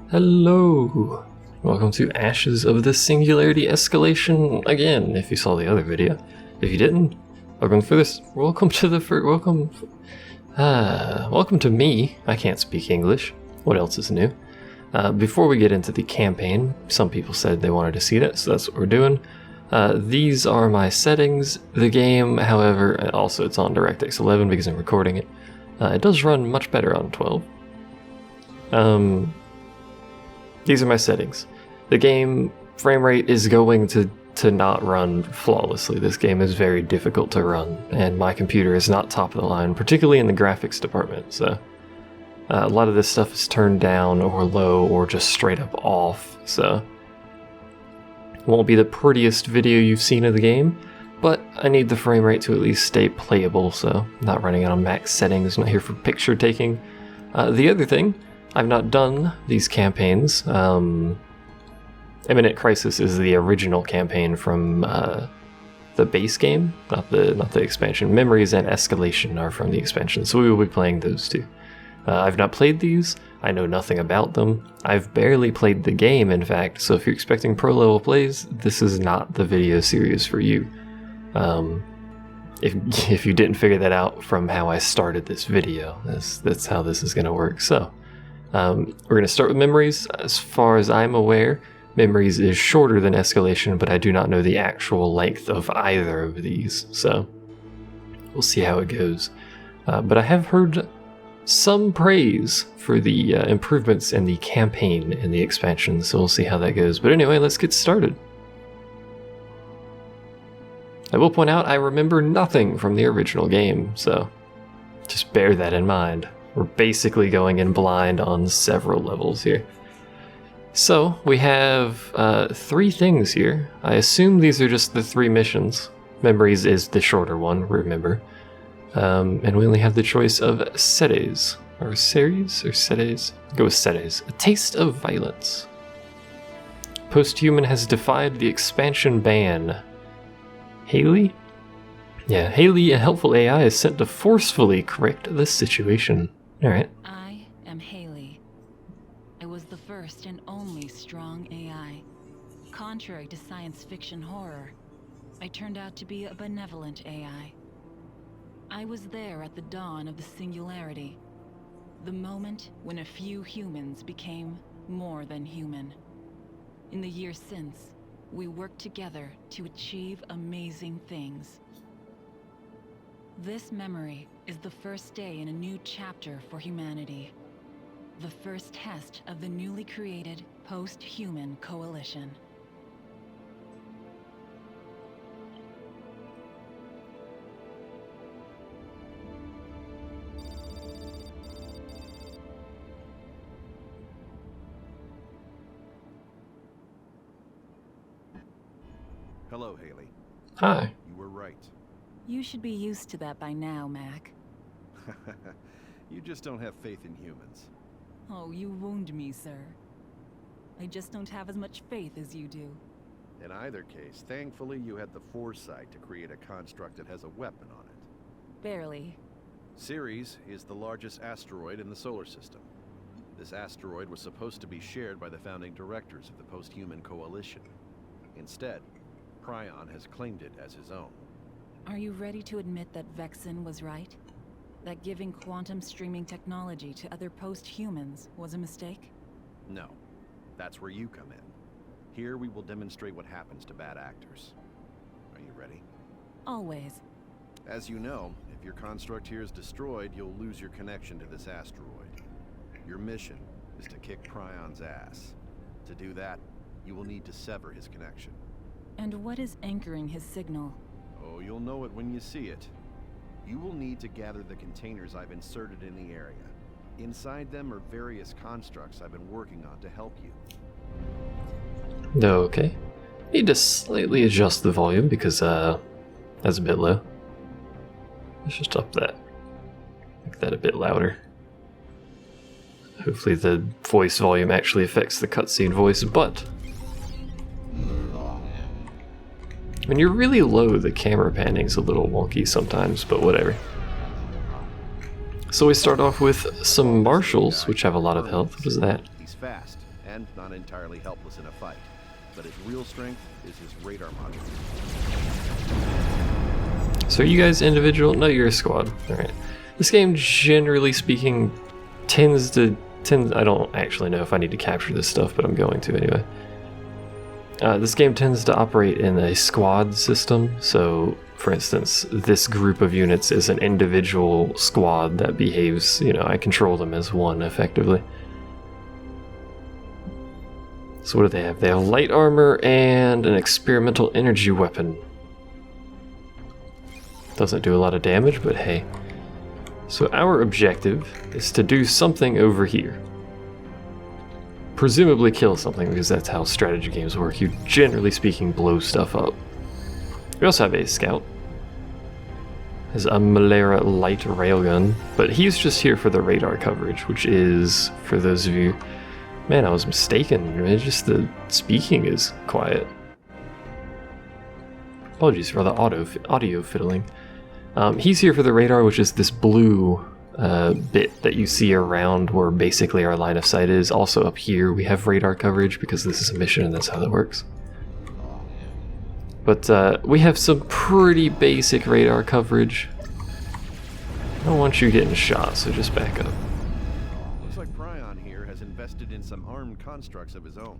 Hello! Welcome to Ashes of the Singularity Escalation again, if you saw the other video. If you didn't, welcome to this. Welcome to the welcome to me. I can't speak English. What else is new? Before we get into the campaign, some people said they wanted to see that, so that's what we're doing. These are my settings. The game, however, also it's on DirectX 11 because I'm recording it. It does run much better on 12. These are my settings. The game frame rate is going to not run flawlessly. This game is very difficult to run, and my computer is not top of the line, particularly in the graphics department. So a lot of this stuff is turned down or low or just straight up off. So it won't be the prettiest video you've seen of the game, but I need the frame rate to at least stay playable. So I'm not running it on max settings. Not here for picture taking. The other thing, I've not done these campaigns. Imminent Crisis is the original campaign from the base game, not the expansion. Memories and Escalation are from the expansion, so we will be playing those two. I've not played these. I know nothing about them. I've barely played the game, in fact, so if you're expecting pro-level plays, this is not the video series for you. If you didn't figure that out from how I started this video, that's how this is going to work. So we're going to start with Memories. As far as I'm aware, Memories is shorter than Escalation, but I do not know the actual length of either of these, so we'll see how it goes. But I have heard some praise for the improvements in the campaign in the expansion, so we'll see how that goes. But anyway, let's get started. I will point out I remember nothing from the original game, so just bear that in mind. We're basically going in blind on several levels here. So, we have 3 things here. I assume these are just the 3 missions. Memories is the shorter one, remember. And we only have the choice of Ceres. Or Ceres? Or Ceres? Go with Ceres. A Taste of Violence. Posthuman has defied the expansion ban. Haley? Yeah, Haley, a helpful AI, is sent to forcefully correct the situation. Alright. I am Haley. I was the first and only strong AI. Contrary to science fiction horror, I turned out to be a benevolent AI. I was there at the dawn of the Singularity, the moment when a few humans became more than human. In the years since, we worked together to achieve amazing things. This memory is the first day in a new chapter for humanity. The first test of the newly created post-human coalition. Hello, Haley. Hi. You were right. You should be used to that by now, Mac. You just don't have faith in humans. Oh, you wound me, sir. I just don't have as much faith as you do. In either case, thankfully you had the foresight to create a construct that has a weapon on it. Barely. Ceres is the largest asteroid in the solar system. This asteroid was supposed to be shared by the founding directors of the post-human coalition. Instead, Prion has claimed it as his own. Are you ready to admit that Vexen was right? That giving quantum streaming technology to other post-humans was a mistake? No. That's where you come in. Here we will demonstrate what happens to bad actors. Are you ready? Always. As you know, if your construct here is destroyed, you'll lose your connection to this asteroid. Your mission is to kick Prion's ass. To do that, you will need to sever his connection. And what is anchoring his signal? Oh, you'll know it when you see it. You will need to gather the containers I've inserted in the area. Inside them are various constructs I've been working on to help you. Okay. Need to slightly adjust the volume because that's a bit low. Let's just up that. Make that a bit louder. Hopefully the voice volume actually affects the cutscene voice, but when you're really low, the camera panning's a little wonky sometimes, but whatever. So we start off with some marshals, which have a lot of health. What is that? He's fast and not entirely helpless in a fight. But his real strength is his radar module. So are you guys individual? No, you're a squad. Alright. This game, generally speaking, tends I don't actually know if I need to capture this stuff, but I'm going to anyway. This game tends to operate in a squad system, so for instance, this group of units is an individual squad that behaves, I control them as one effectively. So what do they have? They have light armor and an experimental energy weapon. Doesn't do a lot of damage, but hey. So our objective is to do something over here. Presumably kill something, because that's how strategy games work. You, generally speaking, blow stuff up. We also have a scout. Has a Malera light railgun, but he's just here for the radar coverage, which is, for those of you... Man, I was mistaken. It's just the speaking is quiet. Apologies for the audio fiddling. He's here for the radar, which is this blue bit that you see around where basically our line of sight is. Also up here we have radar coverage because this is a mission and that's how that works. But we have some pretty basic radar coverage. I don't want you getting shot, so just back up. Looks like Prion here has invested in some armed constructs of his own.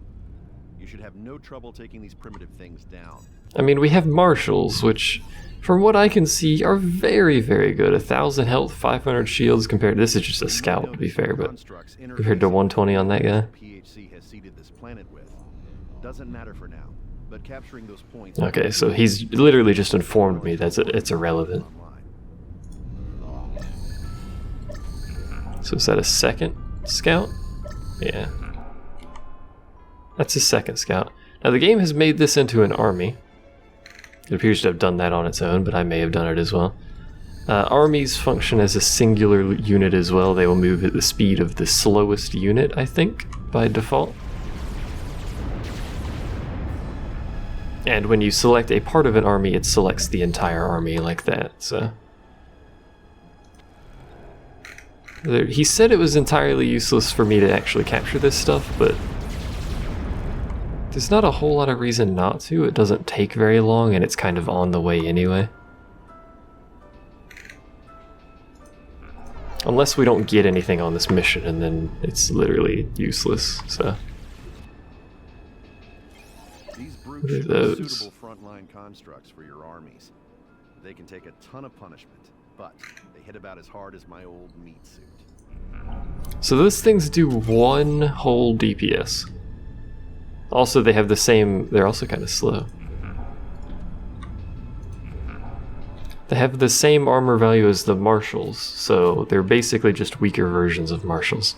You should have no trouble taking these primitive things down. I mean, we have marshals, which, from what I can see, are very, very good. 1,000 health, 500 shields compared. This is just a scout, to be fair, but compared to 120 on that guy. PHC has seeded this planet with. Doesn't matter for now, but capturing those points. Okay, so he's literally just informed me that it's irrelevant. So is that a second scout? Yeah. That's his second scout. Now the game has made this into an army. It appears to have done that on its own, but I may have done it as well. Armies function as a singular unit as well. They will move at the speed of the slowest unit, I think, by default. And when you select a part of an army, it selects the entire army like that, so... He said it was entirely useless for me to actually capture this stuff, but... There's not a whole lot of reason not to. It doesn't take very long, and it's kind of on the way anyway. Unless we don't get anything on this mission, and then it's literally useless, so... These brutes should be suitable frontline constructs for your armies. They can take a ton of punishment, but they hit about as hard as my old meat suit. So those things do one whole DPS. Also, they have the same... They're also kind of slow. They have the same armor value as the marshals, so they're basically just weaker versions of marshals.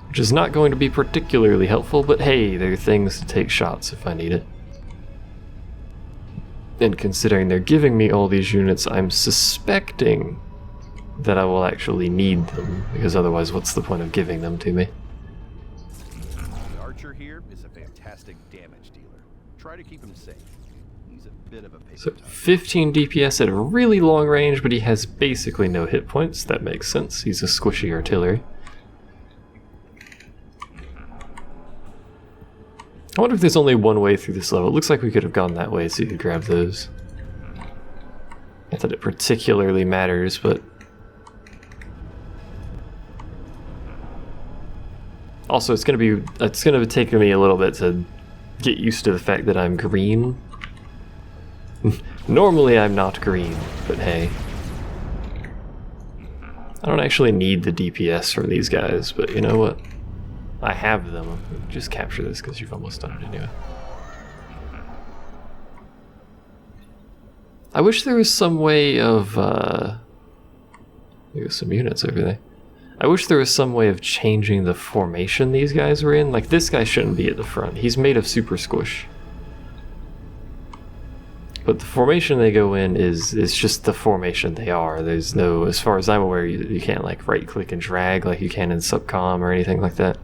Which is not going to be particularly helpful, but hey, they're things to take shots if I need it. And considering they're giving me all these units, I'm suspecting that I will actually need them, because otherwise what's the point of giving them to me? The archer here is a fantastic damage dealer. Try to keep him safe. He's a bit of a paper So tiger. 15 DPS at a really long range, but he has basically no hit points. That makes sense. He's a squishy artillery. I wonder if there's only one way through this level. It looks like we could have gone that way so you could grab those. Not that it particularly matters, but... Also, it's gonna be taking me a little bit to get used to the fact that I'm green. Normally I'm not green, but hey. I don't actually need the DPS from these guys, but you know what? I have them. Just capture this because you've almost done it anyway. I wish there was some way of, there's some units over there. I wish there was some way of changing the formation these guys were in. Like, this guy shouldn't be at the front. He's made of super squish. But the formation they go in is just the formation they are. There's no, as far as I'm aware, you can't like right click and drag like you can in Subcom or anything like that.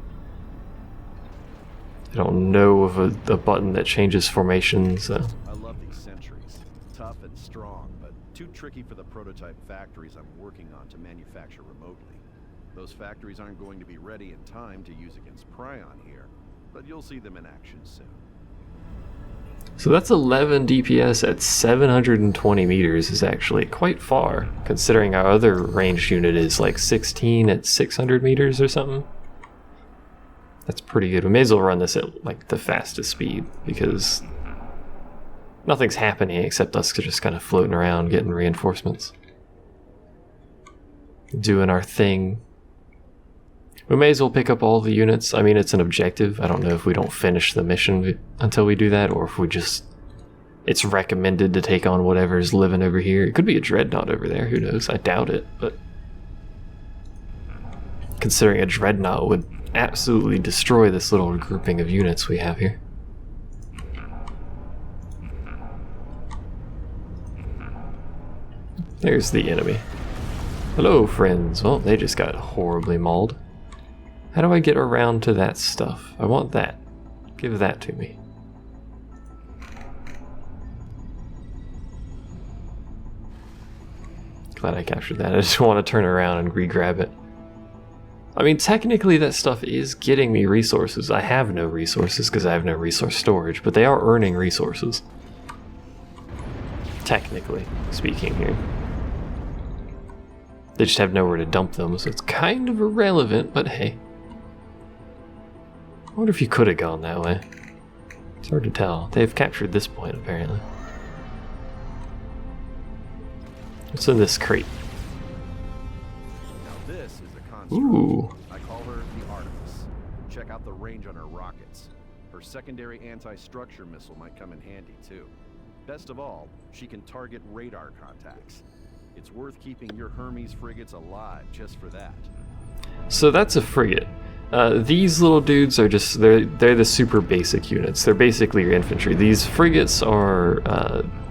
I don't know of a button that changes formation, so... I love these sentries. Tough and strong, but too tricky for the prototype factories I'm working on to manufacture remotely. Those factories aren't going to be ready in time to use against Prion here, but you'll see them in action soon. So that's 11 DPS at 720 meters is actually quite far, considering our other ranged unit is like 16 at 600 meters or something. That's pretty good. We may as well run this at like the fastest speed, because nothing's happening except us just kind of floating around getting reinforcements. Doing our thing. We may as well pick up all the units. I mean, it's an objective. I don't know if we don't finish the mission until we do that, or if we just... It's recommended to take on whatever's living over here. It could be a dreadnought over there, who knows? I doubt it, but... Considering a dreadnought would absolutely destroy this little grouping of units we have here. There's the enemy. Hello, friends. Well, they just got horribly mauled. How do I get around to that stuff? I want that. Give that to me. Glad I captured that. I just want to turn around and re-grab it. I mean, technically that stuff is getting me resources. I have no resources because I have no resource storage, but they are earning resources. Technically speaking here. They just have nowhere to dump them, so it's kind of irrelevant, but hey. I wonder if you could have gone that way. It's hard to tell. They've captured this point, apparently. What's in this crate? Now this is a construct. Ooh. I call her the Artemis. Check out the range on her rockets. Her secondary anti-structure missile might come in handy too. Best of all, she can target radar contacts. It's worth keeping your Hermes frigates alive just for that. So that's a frigate. These little dudes are just, they're the super basic units. They're basically your infantry. These frigates are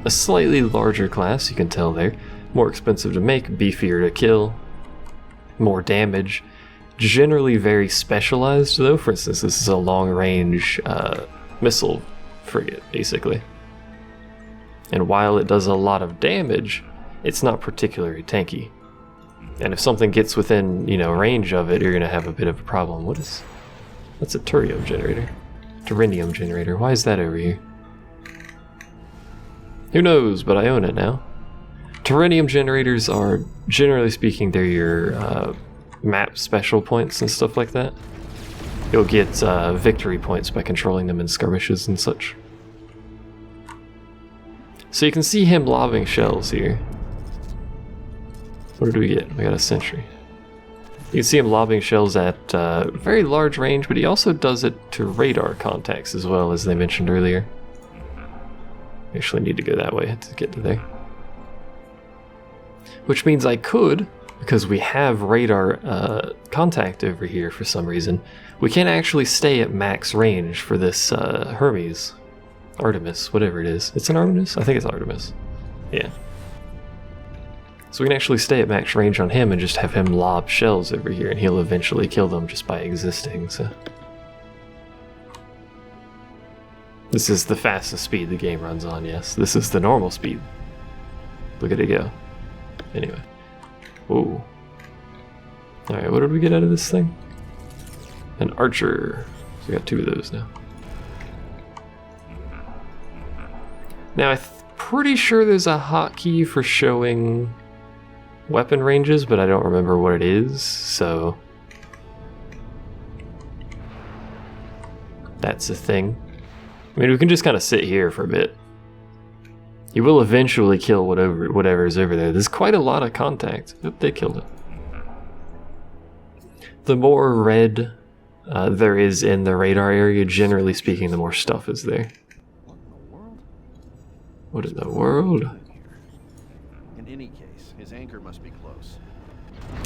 a slightly larger class, you can tell there. More expensive to make, beefier to kill, more damage. Generally very specialized though. For instance, this is a long-range missile frigate, basically. And while it does a lot of damage, it's not particularly tanky. And if something gets within, range of it, you're going to have a bit of a problem. That's a Turium generator. Terinium generator. Why is that over here? Who knows, but I own it now. Terinium generators are, generally speaking, they're your map special points and stuff like that. You'll get victory points by controlling them in skirmishes and such. So you can see him lobbing shells here. What did we get? We got a sentry. You can see him lobbing shells at very large range, but he also does it to radar contacts as well, as they mentioned earlier. We actually need to go that way to get to there. Which means I could, because we have radar contact over here for some reason, we can't actually stay at max range for this Hermes. Artemis, whatever it is. It's an Artemis? I think it's Artemis. Yeah. So we can actually stay at max range on him and just have him lob shells over here, and he'll eventually kill them just by existing, so... This is the fastest speed the game runs on, yes. This is the normal speed. Look at it go. Anyway. Whoa. Alright, what did we get out of this thing? An archer. So we got 2 of those now. Now, I'm pretty sure there's a hotkey for showing weapon ranges, but I don't remember what it is, so... That's a thing. I mean, we can just kind of sit here for a bit. He will eventually kill whatever is over there. There's quite a lot of contact. Oop, they killed it. The more red there is in the radar area, generally speaking, the more stuff is there. What in the world? In any case, his anchor must be close.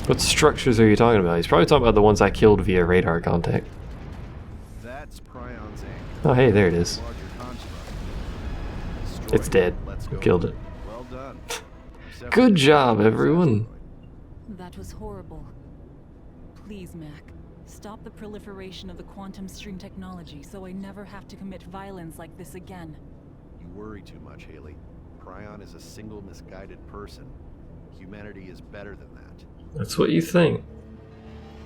What structures are you talking about? He's probably talking about the ones I killed via radar contact. That's Prion's anchor. Oh, hey, there it is. Larger construct. It's dead. We killed it. Well done. Good job, everyone. That was horrible. Please, Mac, stop the proliferation of the quantum stream technology so I never have to commit violence like this again. You worry too much, Haley. Prion is a single misguided person. Humanity is better than that. That's what you think.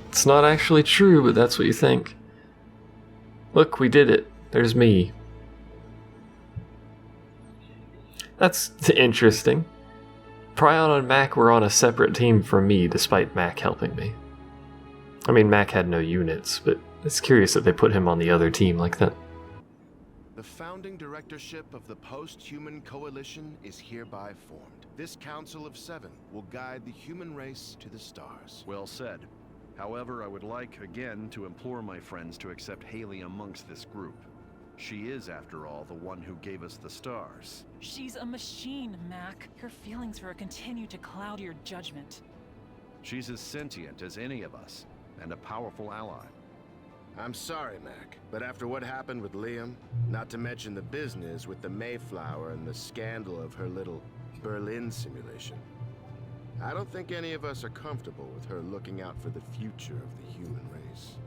It's not actually true, but that's what you think. Look, we did it. There's me. That's interesting. Prion and Mac were on a separate team from me, despite Mac helping me. I mean, Mac had no units, but it's curious that they put him on the other team like that. The founding directorship of the Post-Human Coalition is hereby formed. This Council of Seven will guide the human race to the stars. Well said. However, I would like, again, to implore my friends to accept Haley amongst this group. She is, after all, the one who gave us the stars. She's a machine, Mac. Your feelings for her continue to cloud your judgment. She's as sentient as any of us, and a powerful ally. I'm sorry, Mac, but after what happened with Liam, not to mention the business with the Mayflower and the scandal of her little Berlin simulation, I don't think any of us are comfortable with her looking out for the future of the human race.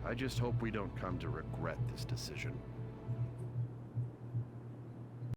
I just hope we don't come to regret this decision.